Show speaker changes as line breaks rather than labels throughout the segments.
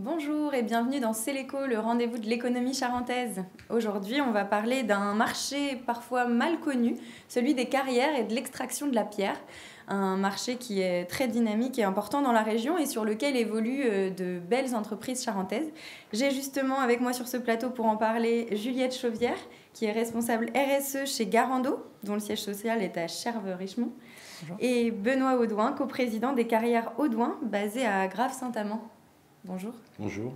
Bonjour et bienvenue dans C'est l'écho, le rendez-vous de l'économie charentaise. Aujourd'hui, on va parler d'un marché parfois mal connu, celui des carrières et de l'extraction de la pierre. Un marché qui est très dynamique et important dans la région et sur lequel évoluent de belles entreprises charentaises. J'ai justement avec moi sur ce plateau pour en parler Juliette Chauvière, qui est responsable RSE chez Garando, dont le siège social est à Cherves-Richemont. Bonjour. Et Benoît Audouin, coprésident des carrières Audouin, basé à Graves-Saint-Amand. Bonjour.
Bonjour.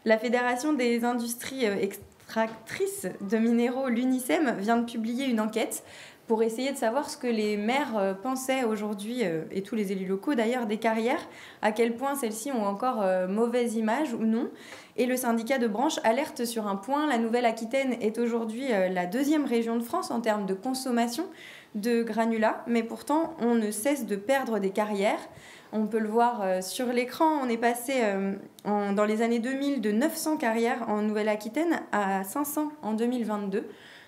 La Fédération des industries extractrices de minéraux, l'UNICEM, vient de publier une enquête pour essayer de savoir ce que les maires pensaient aujourd'hui, et tous les élus locaux d'ailleurs, des carrières, à quel point celles-ci ont encore mauvaise image ou non. Et le syndicat de branche alerte sur un point, la Nouvelle-Aquitaine est aujourd'hui la deuxième région de France en termes de consommation de granulats, mais pourtant on ne cesse de perdre des carrières. On peut le voir sur l'écran, on est passé dans les années 2000 de 900 carrières en Nouvelle-Aquitaine à 500 en 2022.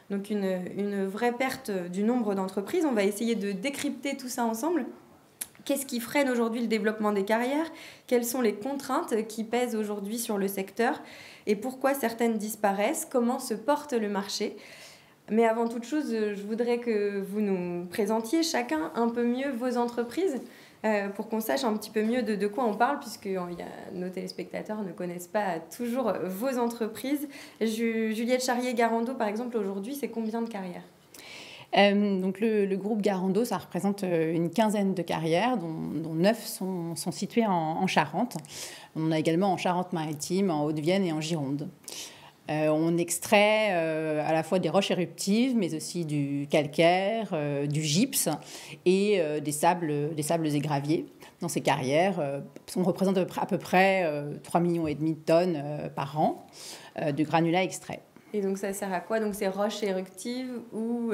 Donc une vraie perte du nombre d'entreprises. On va essayer de décrypter tout ça ensemble. Qu'est-ce qui freine aujourd'hui le développement des carrières? Quelles sont les contraintes qui pèsent aujourd'hui sur le secteur? Et pourquoi certaines disparaissent? Comment se porte le marché? Mais avant toute chose, je voudrais que vous nous présentiez chacun un peu mieux vos entreprises. Pour qu'on sache un petit peu mieux de quoi on parle, puisque nos téléspectateurs ne connaissent pas toujours vos entreprises. Juliette Charrier-Garando, par exemple, aujourd'hui, c'est combien de carrières?
Donc le groupe Garando, ça représente une quinzaine de carrières, dont 9 sont situées en Charente. On a également en Charente-Maritime, en Haute-Vienne et en Gironde. On extrait à la fois des roches éruptives, mais aussi du calcaire, du gypse et des sables et graviers. Dans ces carrières, on représente à peu près 3,5 millions de tonnes par an de granulats extraits.
Et donc ça sert à quoi? Donc c'est roches éruptives ou...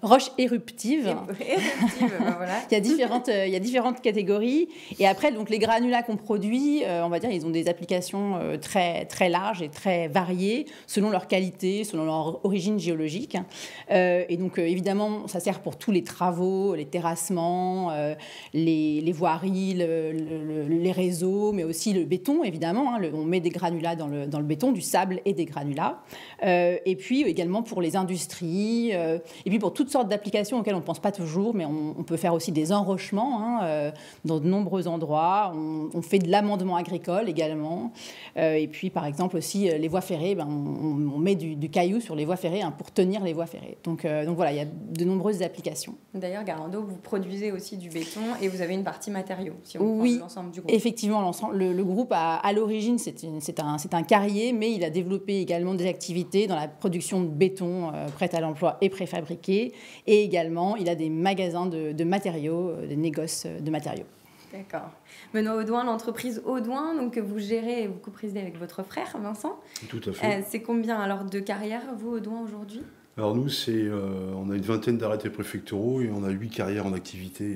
Roches éruptives.
Ben voilà.
Il y a différentes catégories. Et après, donc, les granulats qu'on produit, on va dire, ils ont des applications très, très larges et très variées, selon leur qualité, selon leur origine géologique. Et donc, évidemment, ça sert pour tous les travaux, les terrassements, les voiries, les réseaux, mais aussi le béton, évidemment. On met des granulats dans le béton, du sable et des granulats. Et puis également pour les industries, et puis pour toutes sortes d'applications auxquelles on ne pense pas toujours, mais on peut faire aussi des enrochements dans de nombreux endroits. On fait de l'amendement agricole également. Et puis par exemple aussi les voies ferrées, on met du caillou sur les voies ferrées pour tenir les voies ferrées. Donc voilà, il y a de nombreuses applications.
D'ailleurs, Garando, vous produisez aussi du béton et vous avez une partie matériaux, si on prend l'ensemble du groupe.
Effectivement, le groupe, à l'origine, c'est un carrier, mais il a développé également des activités dans la production de béton prêt à l'emploi et préfabriqué. Et également, il a des magasins de matériaux, des négoces de matériaux.
D'accord. Benoît Audouin, l'entreprise Audouin, donc, que vous gérez et vous coprésidez avec votre frère, Vincent.
Tout à fait.
C'est combien alors de carrières, vous, Audouin, aujourd'hui?
Alors nous, on a une vingtaine d'arrêtés préfectoraux et on a 8 carrières en activité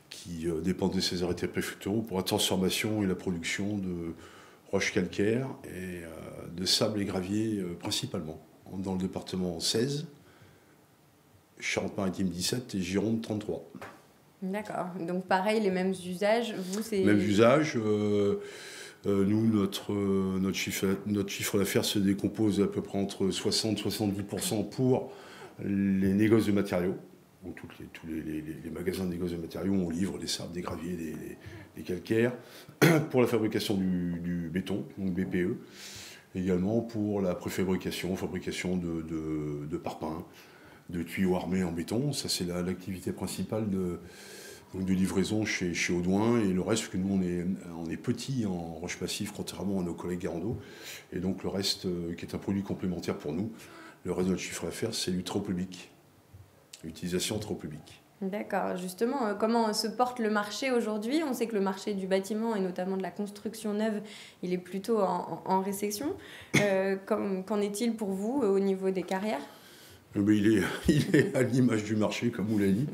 qui dépendent de ces arrêtés préfectoraux pour la transformation et la production de roches calcaires et de sable et gravier principalement. Dans le département 16, Charente-Maritime 17 et Gironde 33.
D'accord. Donc pareil, les mêmes usages. Vous, c'est...
Mêmes usages. Nous, notre chiffre d'affaires se décompose à peu près entre 60 et 70% pour les négoces de matériaux. Donc tous les magasins de négoces de matériaux, on livre des sables, des graviers, des calcaires. Pour la fabrication du béton, donc BPE. Également pour la préfabrication, fabrication de parpaings, de tuyaux armés en béton. Ça, c'est l'activité principale de livraison chez Audouin. Et le reste, que nous, on est petit en roche massif, contrairement à nos collègues Garando. Et donc le reste, qui est un produit complémentaire pour nous, le reste de notre chiffre d'affaires, c'est du travaux public. L'utilisation travaux publics.
D'accord. Justement, comment se porte le marché aujourd'hui? On sait que le marché du bâtiment et notamment de la construction neuve, il est plutôt en récession. Qu'en est-il pour vous au niveau des carrières?
Il est à l'image du marché, comme vous l'avez dit.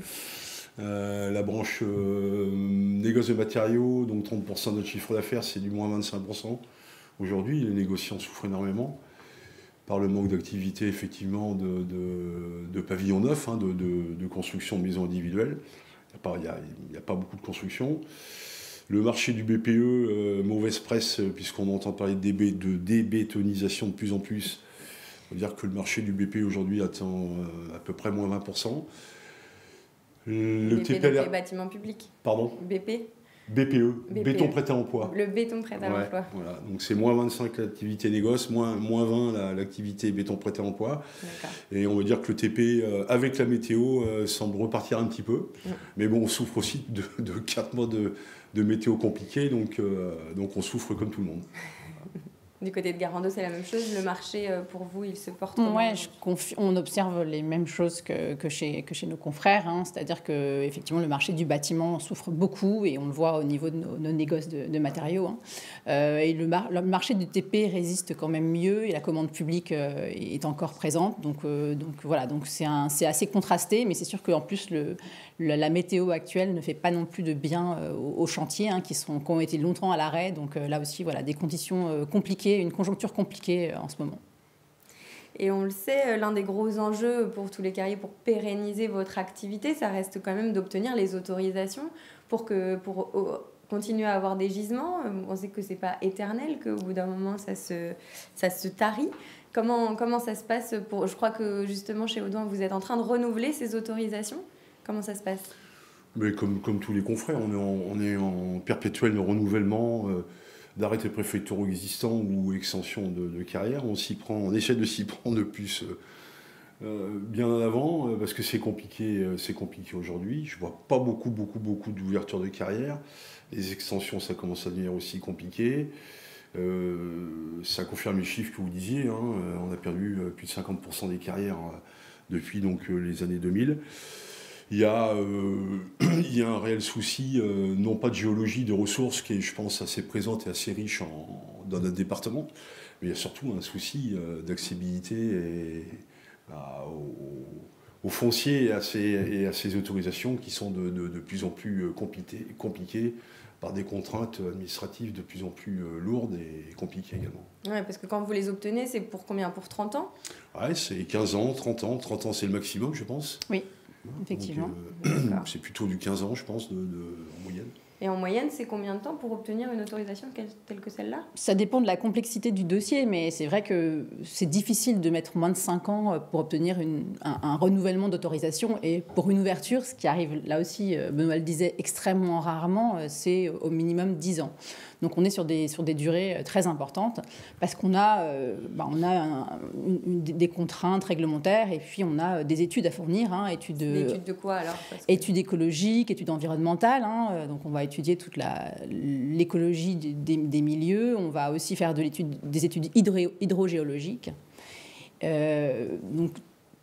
La branche négoce de matériaux, donc 30% de notre chiffre d'affaires, c'est du moins 25%. Aujourd'hui, les négociants souffrent énormément par le manque d'activité, effectivement, de pavillons neufs, de construction de maisons individuelles. Il n'y a pas beaucoup de construction. Le marché du BPE, mauvaise presse, puisqu'on entend parler de débétonisation de plus en plus. On va dire que le marché du BPE aujourd'hui atteint à peu près moins 20%. Le
BP,
TPLR...
donc les bâtiments publics.
Pardon ?
BP.
BPE, béton prêt à emploi.
Le béton prêt à l'emploi.
Voilà. Donc c'est moins 25 l'activité négoce, moins 20 l'activité béton prêt à emploi. Et on va dire que le TP, avec la météo, semble repartir un petit peu. Mais bon, on souffre aussi de 4 mois de météo compliquée, donc on souffre comme tout le monde.
Du côté de Garando, c'est la même chose. Le marché, pour vous, il se porte comment ?
Oui, on observe les mêmes choses que chez nos confrères. Hein. C'est-à-dire qu'effectivement, le marché du bâtiment souffre beaucoup et on le voit au niveau de nos négoces de matériaux. Hein. Et le marché du TP résiste quand même mieux et la commande publique est encore présente. Donc voilà, donc c'est assez contrasté, mais c'est sûr qu'en plus, la météo actuelle ne fait pas non plus de bien aux chantiers hein, qui ont été longtemps à l'arrêt. Donc là aussi, voilà, des conditions compliquées, une conjoncture compliquée en ce moment.
Et on le sait, l'un des gros enjeux pour tous les carriers, pour pérenniser votre activité, ça reste quand même d'obtenir les autorisations pour continuer à avoir des gisements. On sait que ce n'est pas éternel, qu'au bout d'un moment, ça se tarit. Comment ça se passe je crois que justement, chez Audouin, vous êtes en train de renouveler ces autorisations. Comment ça se passe ?
Mais comme tous les confrères, on est en perpétuel renouvellement d'arrêtés préfectoraux existants ou extension de carrière. On essaie de s'y prendre de plus bien en avant parce que c'est compliqué aujourd'hui. Je vois pas beaucoup d'ouverture de carrière. Les extensions, ça commence à devenir aussi compliqué. Ça confirme les chiffres que vous disiez. Hein. On a perdu plus de 50% des carrières depuis donc, les années 2000. Il y a un réel souci, non pas de géologie, de ressources, qui est, je pense, assez présente et assez riche dans notre département, mais il y a surtout un souci d'accessibilité au foncier et à ces autorisations qui sont de plus en plus compliquées par des contraintes administratives de plus en plus lourdes et compliquées également.
Oui, parce que quand vous les obtenez, c'est pour combien ? Pour 30 ans ?
Ouais, c'est 15 ans, 30 ans. 30 ans, c'est le maximum, je pense.
Oui. Effectivement.
Donc, c'est plutôt du 15 ans, je pense, en moyenne.
Et en moyenne, c'est combien de temps pour obtenir une autorisation telle que celle-là ?
Ça dépend de la complexité du dossier, mais c'est vrai que c'est difficile de mettre moins de 5 ans pour obtenir un renouvellement d'autorisation. Et pour une ouverture, ce qui arrive là aussi, Benoît le disait, extrêmement rarement, c'est au minimum 10 ans. Donc on est sur des durées très importantes parce qu'on a, des contraintes réglementaires et puis on a des études à fournir. Hein,
études de quoi alors ?
Études écologiques, études environnementales. Hein, donc on va étudier toute l'écologie des milieux. On va aussi faire des études hydrogéologiques. Donc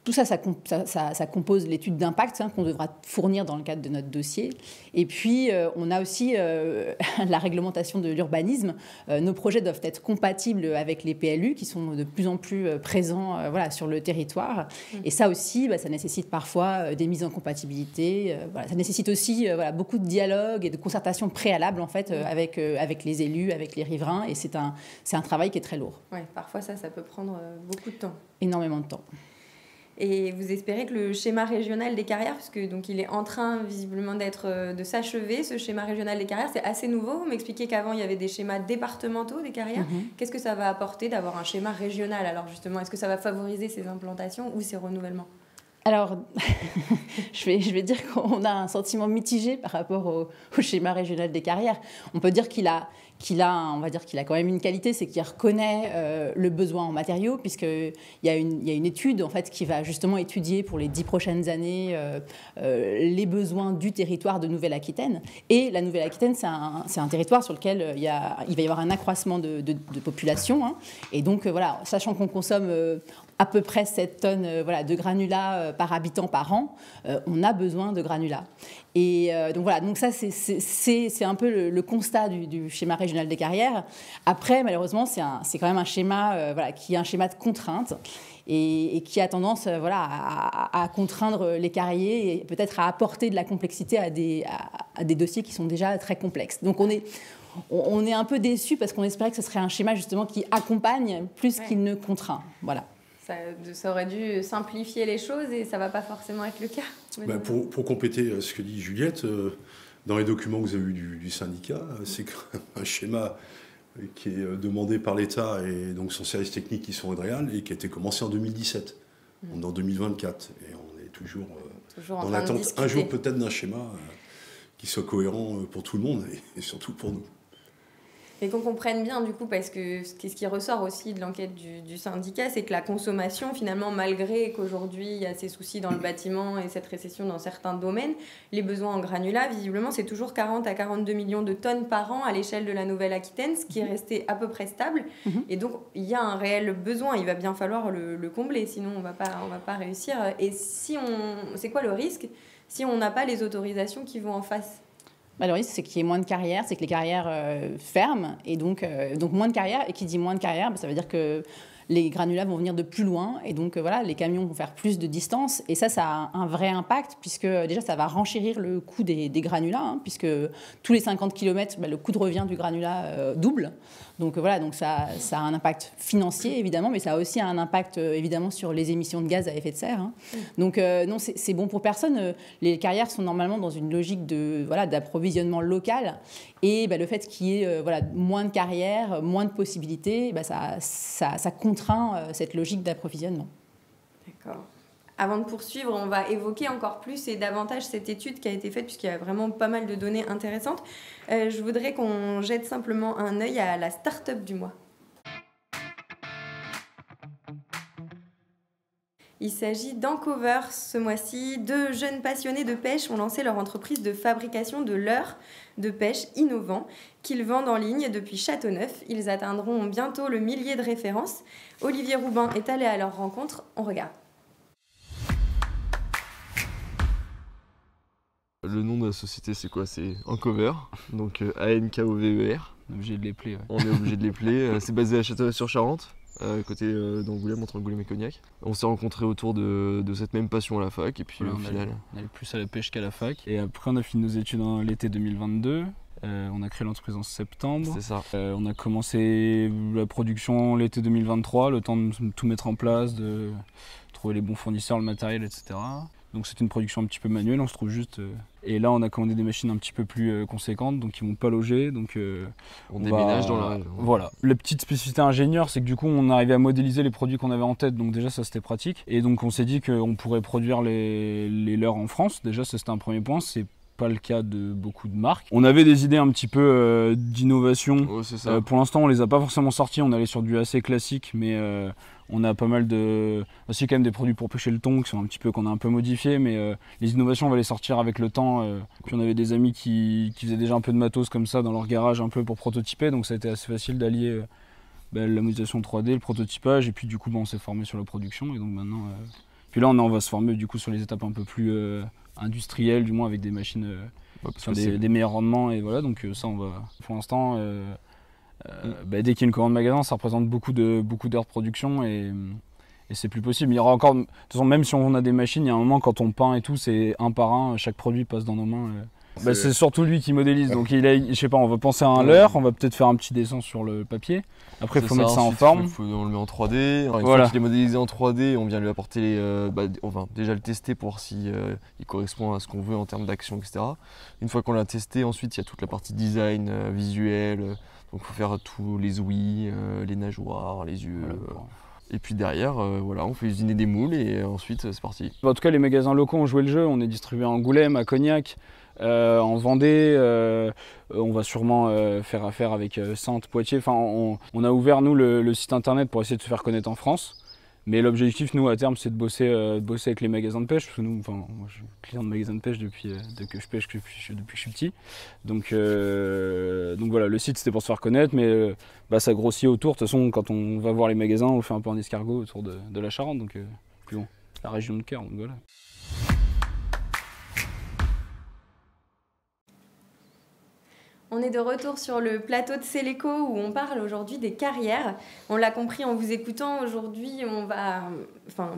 tout ça compose l'étude d'impact qu'on devra fournir dans le cadre de notre dossier. Et puis, on a aussi la réglementation de l'urbanisme. Nos projets doivent être compatibles avec les PLU qui sont de plus en plus présents sur le territoire. Et ça aussi, ça nécessite parfois des mises en compatibilité. Ça nécessite aussi beaucoup de dialogue et de concertation préalable en fait, avec les élus, avec les riverains. Et c'est un travail qui est très lourd.
Ouais, parfois, ça peut prendre beaucoup de temps.
Énormément de temps.
Et vous espérez que le schéma régional des carrières, puisque donc il est en train visiblement de s'achever, ce schéma régional des carrières, c'est assez nouveau. Vous m'expliquez qu'avant il y avait des schémas départementaux des carrières. Qu'est-ce que ça va apporter d'avoir un schéma régional ? Alors justement, est-ce que ça va favoriser ces implantations ou ces renouvellements ?
Alors, je vais dire qu'on a un sentiment mitigé par rapport au schéma régional des carrières. On peut dire qu'il a quand même une qualité, c'est qu'il reconnaît le besoin en matériaux, puisqu'il y a une étude en fait, qui va justement étudier pour les 10 prochaines années les besoins du territoire de Nouvelle-Aquitaine. Et la Nouvelle-Aquitaine, c'est un territoire sur lequel il va y avoir un accroissement de population. Hein. Et donc, sachant qu'on consomme à peu près 7 tonnes de granulats par habitant par an, on a besoin de granulats. Et donc ça c'est un peu le constat du schéma régional des carrières. Après, malheureusement, c'est quand même un schéma qui est un schéma de contrainte et qui a tendance à contraindre les carriers et peut-être à apporter de la complexité à des dossiers qui sont déjà très complexes. Donc on est un peu déçus parce qu'on espérait que ce serait un schéma justement qui accompagne plus qu'il ne contraint. Voilà.
Ça aurait dû simplifier les choses et ça ne va pas forcément être le cas.
Pour compléter ce que dit Juliette, dans les documents que vous avez vus du syndicat, c'est quand même un schéma qui est demandé par l'État et donc son service technique qui sont Redreal et qui a été commencé en 2017. On est en 2024 et on est toujours dans l'attente un jour peut-être d'un schéma qui soit cohérent pour tout le monde et surtout pour nous.
Et qu'on comprenne bien du coup, parce que ce qui ressort aussi de l'enquête du syndicat, c'est que la consommation, finalement, malgré qu'aujourd'hui il y a ces soucis dans le bâtiment et cette récession dans certains domaines, les besoins en granulats, visiblement, c'est toujours 40 à 42 millions de tonnes par an à l'échelle de la Nouvelle-Aquitaine, ce qui est resté à peu près stable. Et donc, il y a un réel besoin, il va bien falloir le combler, sinon on va pas réussir. Et c'est quoi le risque si on n'a pas les autorisations qui vont en face ?
Le risque, c'est qu'il y ait moins de carrières, c'est que les carrières ferment, et donc moins de carrières. Et qui dit moins de carrières, ça veut dire que les granulats vont venir de plus loin, et donc voilà, les camions vont faire plus de distance. Et ça a un vrai impact, puisque déjà, ça va renchérir le coût des granulats, puisque tous les 50 km, le coût de revient du granulat double. Donc voilà, donc ça a un impact financier, évidemment, mais ça a aussi un impact, évidemment, sur les émissions de gaz à effet de serre. Donc non, c'est bon pour personne. Les carrières sont normalement dans une logique d'approvisionnement local. Et le fait qu'il y ait moins de carrières, moins de possibilités, ça contraint cette logique d'approvisionnement.
D'accord. Avant de poursuivre, on va évoquer encore plus et davantage cette étude qui a été faite, puisqu'il y a vraiment pas mal de données intéressantes. Je voudrais qu'on jette simplement un œil à la start-up du mois. Il s'agit d'Ancover ce mois-ci. 2 jeunes passionnés de pêche ont lancé leur entreprise de fabrication de leurres de pêche innovants qu'ils vendent en ligne depuis Châteauneuf. Ils atteindront bientôt le millier de références. Olivier Roubin est allé à leur rencontre. On regarde.
Le nom de la société, c'est quoi? C'est Ancover, donc A-N-K-O-V-E-R.
On est obligé de l'épeler. Ouais.
On est obligé de l'épeler. C'est basé à Châteauneuf-sur-Charente, côté d'Angoulême, entre Angoulême et Cognac. On s'est rencontrés autour de cette même passion à la fac, et puis
voilà,
au final...
On allait plus à la pêche qu'à la fac. Et après, on a fini nos études en l'été 2022. On a créé l'entreprise en septembre.
C'est ça.
On a commencé la production l'été 2023, le temps de tout mettre en place, de trouver les bons fournisseurs, le matériel, etc. Donc c'était une production un petit peu manuelle, on se trouve juste... Et là on a commandé des machines un petit peu plus conséquentes, donc qui ne vont pas loger. Donc
on déménage dans la région.
Voilà. La petite spécificité ingénieure, c'est que du coup on arrivait à modéliser les produits qu'on avait en tête, donc déjà ça c'était pratique. Et donc on s'est dit qu'on pourrait produire les leurres en France, déjà ça c'était un premier point. C'est pas le cas de beaucoup de marques. On avait des idées un petit peu d'innovation.
Oh, c'est ça.
Pour l'instant on les a pas forcément sorties, on allait sur du assez classique, mais on a pas mal de... aussi quand même des produits pour pêcher le thon qu'on a un peu modifiés, mais les innovations on va les sortir avec le temps. Puis on avait des amis qui faisaient déjà un peu de matos comme ça dans leur garage un peu pour prototyper, donc ça a été assez facile d'allier la modélisation 3D, le prototypage, et puis du coup on s'est formé sur la production, et donc maintenant... Puis là on va se former du coup sur les étapes un peu plus industrielles, du moins avec des machines sur des meilleurs rendements, et voilà, donc ça on va... Pour l'instant... dès qu'il y a une commande magasin, ça représente beaucoup d'heures de production, et c'est plus possible. Il y aura encore, de toute façon, même si on a des machines, il y a un moment quand on peint et tout, c'est un par un, chaque produit passe dans nos mains. C'est surtout lui qui modélise, donc je sais pas, on va penser à un leurre, on va peut-être faire un petit dessin sur le papier. Après il faut mettre ça en forme.
On le met en 3D, une
voilà.
fois qu'il est modélisé en 3D, on vient lui apporter on va déjà le tester pour voir si il correspond à ce qu'on veut en termes d'action, etc. Une fois qu'on l'a testé, ensuite il y a toute la partie design, visuel, donc il faut faire tous les ouïes, les nageoires, les yeux. Voilà. Et puis derrière, on fait usiner des moules et ensuite c'est parti. En
tout cas, les magasins locaux ont joué le jeu. On est distribué à Angoulême, à Cognac, en Vendée. On va sûrement faire affaire avec Saintes, Poitiers. Enfin, on a ouvert, nous, le site internet pour essayer de se faire connaître en France. Mais l'objectif, nous, à terme, c'est de bosser avec les magasins de pêche. Parce que nous, moi, je suis client de magasins de pêche depuis que je pêche depuis que je suis petit. Donc voilà, le site, c'était pour se faire connaître. Mais ça grossit autour. De toute façon, quand on va voir les magasins, on fait un peu un escargot autour de la Charente. Donc, puis bon, la région de cœur. Donc voilà.
On est de retour sur le plateau de Séléco où on parle aujourd'hui des carrières. On l'a compris en vous écoutant, aujourd'hui on va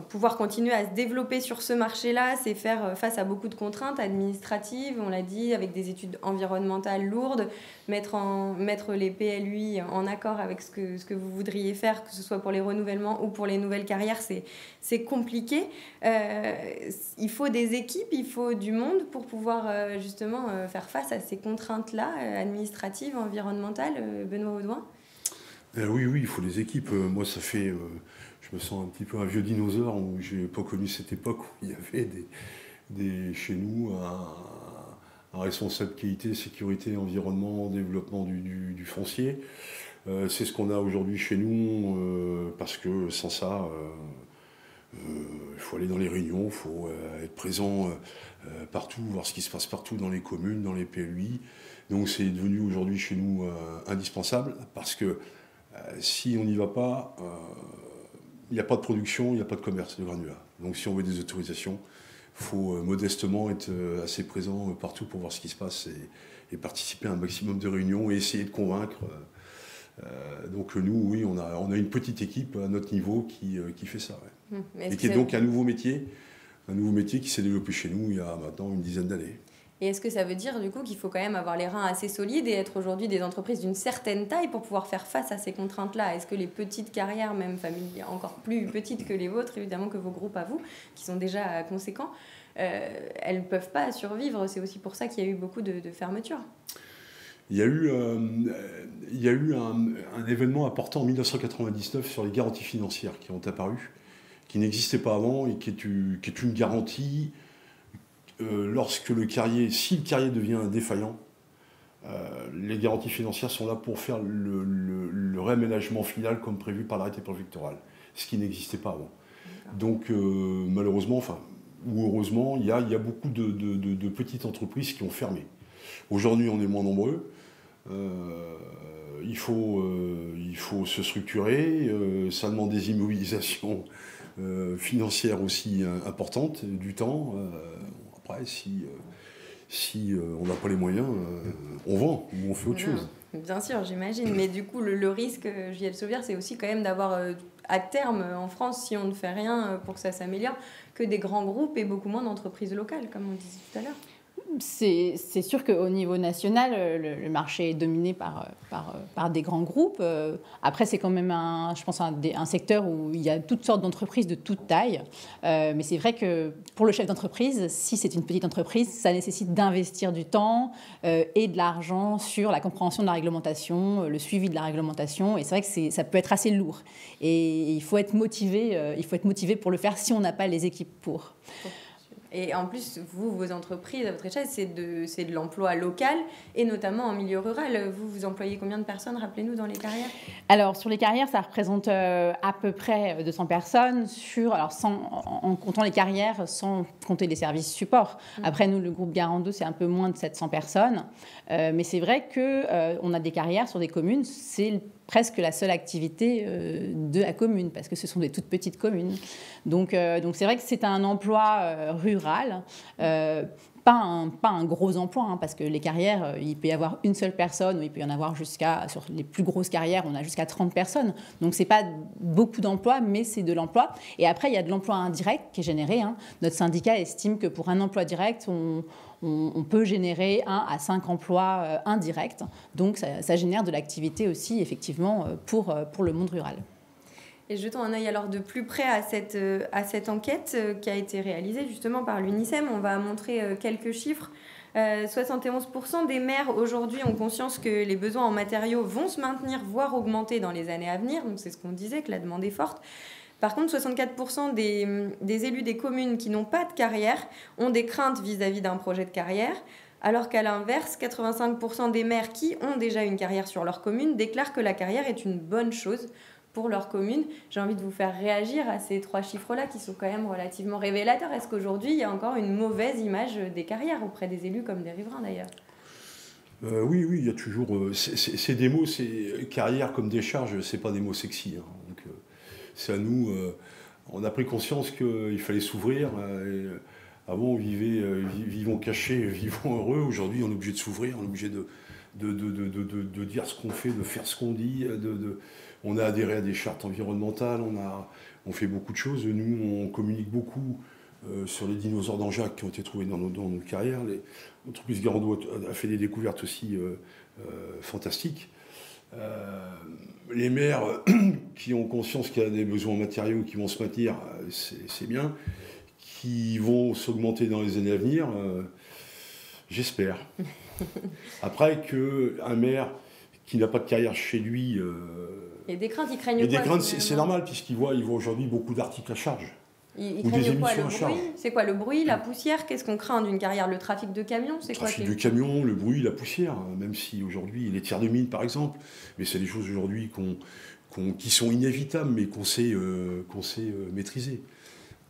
pouvoir continuer à se développer sur ce marché-là, c'est faire face à beaucoup de contraintes administratives, on l'a dit, avec des études environnementales lourdes, mettre les PLUI en accord avec ce que vous voudriez faire, que ce soit pour les renouvellements ou pour les nouvelles carrières, c'est compliqué. Il faut des équipes, il faut du monde pour pouvoir justement faire face à ces contraintes-là, administratives, environnementales. Benoît Audouin.
Oui, il faut des équipes. Moi, ça fait... je me sens un petit peu un vieux dinosaure où je n'ai pas connu cette époque où il y avait chez nous un responsable qualité, sécurité, environnement, développement du foncier. C'est ce qu'on a aujourd'hui chez nous parce que sans ça... il faut aller dans les réunions, il faut être présent partout, voir ce qui se passe partout dans les communes, dans les PLUI. Donc c'est devenu aujourd'hui chez nous indispensable parce que si on n'y va pas, il n'y a pas de production, il n'y a pas de commerce de granulats. Donc si on veut des autorisations, il faut modestement être assez présent partout pour voir ce qui se passe et participer à un maximum de réunions et essayer de convaincre. Donc nous, oui, on a une petite équipe à notre niveau qui fait ça. Ouais. Et qui est donc un nouveau métier qui s'est développé chez nous il y a maintenant une dizaine d'années.
Et est-ce que ça veut dire du coup qu'il faut quand même avoir les reins assez solides et être aujourd'hui des entreprises d'une certaine taille pour pouvoir faire face à ces contraintes-là? Est-ce que les petites carrières, même familiales, encore plus petites que les vôtres, évidemment que vos groupes à vous, qui sont déjà conséquents, elles ne peuvent pas survivre? C'est aussi pour ça qu'il y a eu beaucoup de fermetures.
Il y a eu un événement important en 1999 sur les garanties financières qui ont apparu, qui n'existaient pas avant et qui est une garantie lorsque si le carrier devient défaillant, les garanties financières sont là pour faire le réaménagement final comme prévu par l'arrêté préfectoral, ce qui n'existait pas avant. Donc malheureusement, ou heureusement, il y a beaucoup de petites entreprises qui ont fermé. Aujourd'hui, on est moins nombreux. Il faut se structurer. Ça demande des immobilisations financières aussi importantes, du temps. Après, si on n'a pas les moyens, on vend ou on fait autre chose.
Bien sûr, j'imagine. Mais du coup, le risque, J.L. Sauvière, c'est aussi quand même d'avoir, à terme, en France, si on ne fait rien pour que ça s'améliore, que des grands groupes et beaucoup moins d'entreprises locales, comme on disait tout à l'heure.
C'est sûr qu'au niveau national, le marché est dominé par des grands groupes. Après, c'est quand même, je pense, un secteur où il y a toutes sortes d'entreprises de toute taille. Mais c'est vrai que pour le chef d'entreprise, si c'est une petite entreprise, ça nécessite d'investir du temps et de l'argent sur la compréhension de la réglementation, le suivi de la réglementation. Et c'est vrai que ça peut être assez lourd. Et il faut être motivé pour le faire si on n'a pas les équipes pour.
Et en plus, vos entreprises, à votre échelle, c'est de l'emploi local et notamment en milieu rural. Vous employez combien de personnes, rappelez-nous, dans les carrières?
Alors, sur les carrières, ça représente à peu près 200 personnes, en comptant les carrières, sans compter les services support. Après, nous, le groupe Garant 2, c'est un peu moins de 700 personnes. Mais c'est vrai qu'on a des carrières sur des communes, c'est presque la seule activité de la commune, parce que ce sont des toutes petites communes. Donc c'est vrai que c'est un emploi rural, pas un gros emploi, parce que les carrières, il peut y avoir une seule personne, ou il peut y en avoir sur les plus grosses carrières, on a jusqu'à 30 personnes. Donc c'est pas beaucoup d'emplois, mais c'est de l'emploi. Et après, il y a de l'emploi indirect qui est généré. Notre syndicat estime que pour un emploi direct, on peut générer 1 à 5 emplois indirects. Donc, ça génère de l'activité aussi, effectivement, pour le monde rural.
Et jetons un œil alors de plus près à cette enquête qui a été réalisée justement par l'UNICEM. On va montrer quelques chiffres. 71% des maires aujourd'hui ont conscience que les besoins en matériaux vont se maintenir, voire augmenter dans les années à venir. Donc, c'est ce qu'on disait, que la demande est forte. Par contre, 64% des élus des communes qui n'ont pas de carrière ont des craintes vis-à-vis d'un projet de carrière, alors qu'à l'inverse, 85% des maires qui ont déjà une carrière sur leur commune déclarent que la carrière est une bonne chose pour leur commune. J'ai envie de vous faire réagir à ces 3 chiffres-là qui sont quand même relativement révélateurs. Est-ce qu'aujourd'hui, il y a encore une mauvaise image des carrières auprès des élus comme des riverains d'ailleurs?
Oui, il y a toujours... c'est des mots, c'est carrière comme décharge, c'est pas des mots sexy. Donc, c'est à nous, on a pris conscience qu'il fallait s'ouvrir. Avant, on vivait, vivons cachés, vivons heureux. Aujourd'hui, on est obligé de s'ouvrir, on est obligé de dire ce qu'on fait, de faire ce qu'on dit. On a adhéré à des chartes environnementales, on fait beaucoup de choses. Nous, on communique beaucoup sur les dinosaures d'Anjac qui ont été trouvés dans nos carrières. L'entreprise Garando a fait des découvertes aussi fantastiques. Les maires qui ont conscience qu'il y a des besoins matériaux qui vont se maintenir, c'est bien. Qui vont s'augmenter dans les années à venir, j'espère. Après qu'un maire qui n'a pas de carrière chez lui...
et des craintes, ils craignent quoi?
Et des craintes, c'est normal, puisqu'il voit aujourd'hui beaucoup d'articles à charge.
Ils craignent quoi? Le bruit? C'est quoi le bruit, la poussière? Qu'est-ce qu'on craint d'une carrière? Le trafic de camions?
Le trafic de camions, le bruit, la poussière. Même si aujourd'hui, les tiers de mine, par exemple, mais c'est des choses aujourd'hui qui sont inévitables, mais qu'on sait maîtriser.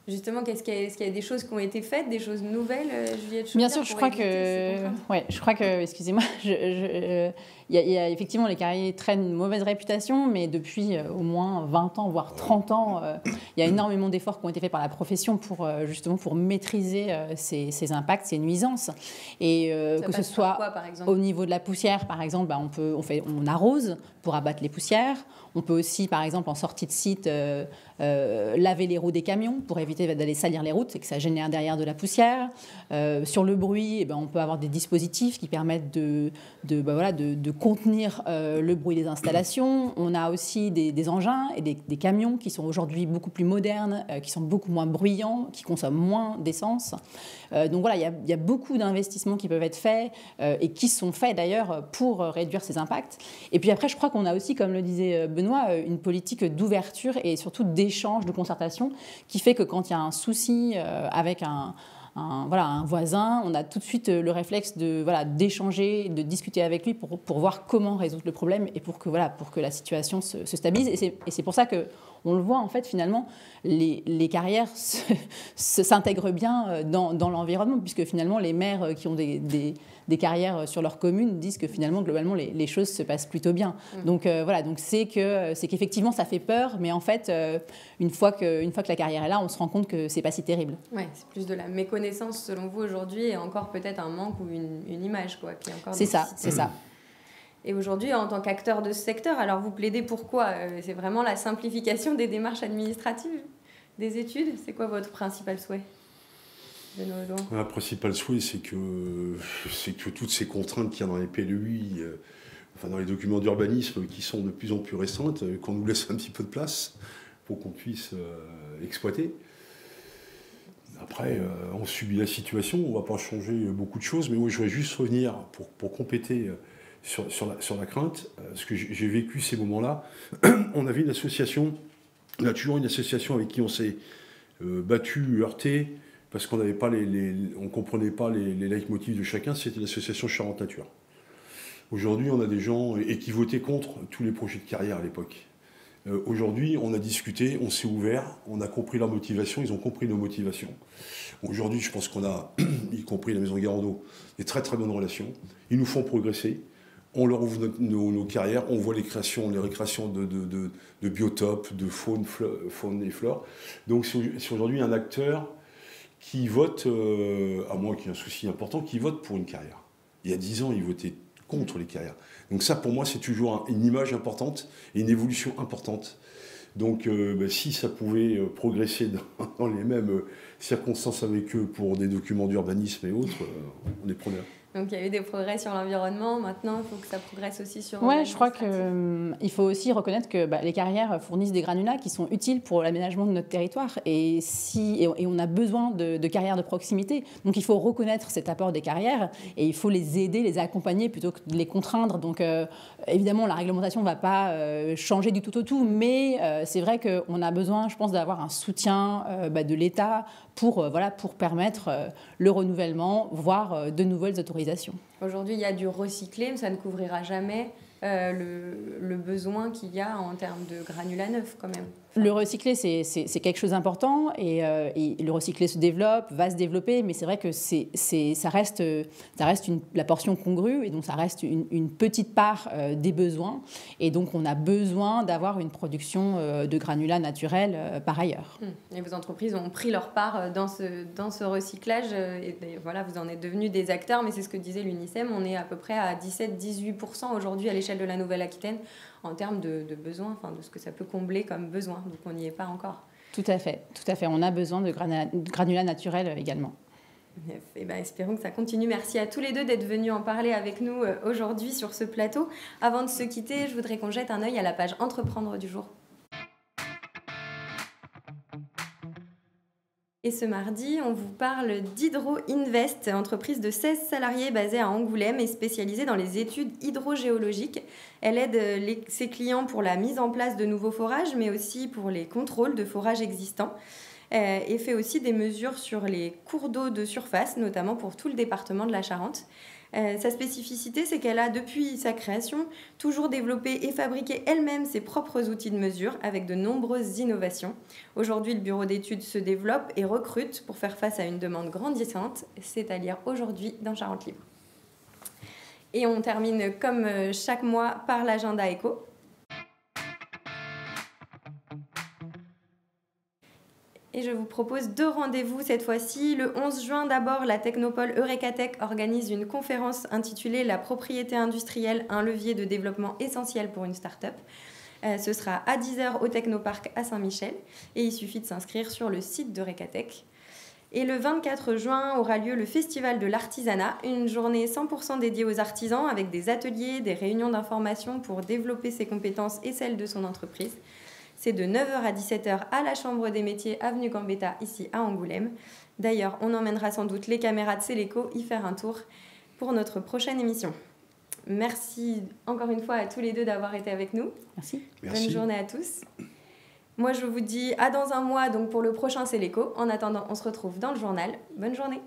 Justement, est-ce qu'il y a des choses qui ont été faites, des choses nouvelles, Juliette Schauter?
Bien sûr, je crois que, excusez-moi, il y a effectivement les carriers traînent une mauvaise réputation, mais depuis au moins 20 ans, voire 30 ans, il y a énormément d'efforts qui ont été faits par la profession justement pour maîtriser ces impacts, ces nuisances. Et que ce soit au niveau de la poussière, par exemple, on arrose pour abattre les poussières. On peut aussi, par exemple, en sortie de site, laver les roues des camions pour éviter d'aller salir les routes et que ça génère derrière de la poussière. Sur le bruit, on peut avoir des dispositifs qui permettent de contenir le bruit des installations. On a aussi des engins et des camions qui sont aujourd'hui beaucoup plus modernes, qui sont beaucoup moins bruyants, qui consomment moins d'essence. Donc voilà, il y a beaucoup d'investissements qui peuvent être faits et qui sont faits d'ailleurs pour réduire ces impacts. Et puis après, je crois qu'on a aussi, comme le disait Benoît, une politique d'ouverture et surtout d'échange, de concertation, qui fait que quand il y a un souci avec un voisin, on a tout de suite le réflexe d'échanger, de discuter avec lui pour voir comment résoudre le problème et pour que la situation se stabilise. Et c'est pour ça que on le voit, en fait, finalement, les carrières s'intègrent bien dans l'environnement, puisque finalement, les maires qui ont des carrières sur leur commune disent que finalement, globalement, les choses se passent plutôt bien. Donc donc c'est qu'effectivement, ça fait peur, mais en fait, une fois que la carrière est là, on se rend compte que c'est pas si terrible.
Ouais, c'est plus de la méconnaissance, selon vous, aujourd'hui, et encore peut-être un manque ou une image, quoi, qui est encore...
C'est ça.
Et aujourd'hui, en tant qu'acteur de ce secteur, alors vous plaidez pour quoi? C'est vraiment la simplification des démarches administratives, des études? C'est quoi votre principal souhait?
Le principal souhait, c'est que toutes ces contraintes qu'il y a dans les PLUI, dans les documents d'urbanisme qui sont de plus en plus restreintes, qu'on nous laisse un petit peu de place pour qu'on puisse exploiter. Après, on subit la situation, on ne va pas changer beaucoup de choses, mais moi je voudrais juste revenir pour compléter sur la crainte, parce que j'ai vécu ces moments-là. On avait une association, on a toujours une association avec qui on s'est battu, heurté, parce qu'on n'avait pas on comprenait pas les leitmotifs de chacun, c'était l'association Charente Nature. Aujourd'hui, on a des gens qui votaient contre tous les projets de carrière à l'époque. Aujourd'hui, on a discuté, on s'est ouvert, on a compris leur motivation, ils ont compris nos motivations. Aujourd'hui, je pense qu'on a, y compris la Maison Garando, des très très bonnes relations. Ils nous font progresser. On leur ouvre nos carrières, on voit les récréations de biotopes, de faune et flore. Donc c'est aujourd'hui un acteur qui vote, à moins qu'il y ait un souci important, qui vote pour une carrière. Il y a 10 ans, il votait contre les carrières. Donc ça, pour moi, c'est toujours une image importante et une évolution importante. Donc si ça pouvait progresser dans les mêmes circonstances avec eux pour des documents d'urbanisme et autres, on est preneurs.
Donc il y a eu des progrès sur l'environnement, maintenant il faut que ça progresse aussi sur...
Oui, je crois qu'il faut aussi reconnaître que les carrières fournissent des granulats qui sont utiles pour l'aménagement de notre territoire et on a besoin de carrières de proximité. Donc il faut reconnaître cet apport des carrières et il faut les aider, les accompagner plutôt que de les contraindre. Donc évidemment, la réglementation ne va pas changer du tout au tout, mais c'est vrai qu'on a besoin, je pense, d'avoir un soutien de l'État pour permettre le renouvellement, voire de nouvelles autorisations.
Aujourd'hui, il y a du recyclé, mais ça ne couvrira jamais le besoin qu'il y a en termes de granulats neufs, quand même.
Le recycler, c'est quelque chose d'important et le recycler se développe, va se développer, mais c'est vrai que ça reste la portion congrue et donc ça reste une petite part des besoins. Et donc, on a besoin d'avoir une production de granulats naturels par ailleurs.
Et vos entreprises ont pris leur part dans ce recyclage et voilà, vous en êtes devenus des acteurs, mais c'est ce que disait l'UNICEM, on est à peu près à 17-18% aujourd'hui à l'échelle de la Nouvelle-Aquitaine en termes de besoins, enfin de ce que ça peut combler comme besoin. Donc on n'y est pas encore.
Tout à fait. On a besoin de granulats naturels également.
Et ben, espérons que ça continue. Merci à tous les deux d'être venus en parler avec nous aujourd'hui sur ce plateau. Avant de se quitter, je voudrais qu'on jette un œil à la page Entreprendre du jour. Et ce mardi, on vous parle d'Hydro Invest, entreprise de 16 salariés basée à Angoulême et spécialisée dans les études hydrogéologiques. Elle aide ses clients pour la mise en place de nouveaux forages, mais aussi pour les contrôles de forages existants. Et fait aussi des mesures sur les cours d'eau de surface, notamment pour tout le département de la Charente. Sa spécificité, c'est qu'elle a, depuis sa création, toujours développé et fabriqué elle-même ses propres outils de mesure avec de nombreuses innovations. Aujourd'hui, le bureau d'études se développe et recrute pour faire face à une demande grandissante. C'est à lire aujourd'hui dans Charente Libre. Et on termine comme chaque mois par l'agenda éco. Et je vous propose 2 rendez-vous cette fois-ci. Le 11 juin, d'abord, la Technopole Eurekatech organise une conférence intitulée « La propriété industrielle, un levier de développement essentiel pour une start-up ». Ce sera à 10h au Technoparc à Saint-Michel et il suffit de s'inscrire sur le site d'Eurekatech. Et le 24 juin aura lieu le Festival de l'artisanat, une journée 100% dédiée aux artisans avec des ateliers, des réunions d'information pour développer ses compétences et celles de son entreprise. C'est de 9h à 17h à la Chambre des métiers, avenue Gambetta, ici à Angoulême. D'ailleurs, on emmènera sans doute les caméras de Céléco y faire un tour pour notre prochaine émission. Merci encore une fois à tous les deux d'avoir été avec nous.
Merci.
Bonne journée à tous. Moi, je vous dis à dans un mois donc pour le prochain Céléco. En attendant, on se retrouve dans le journal. Bonne journée.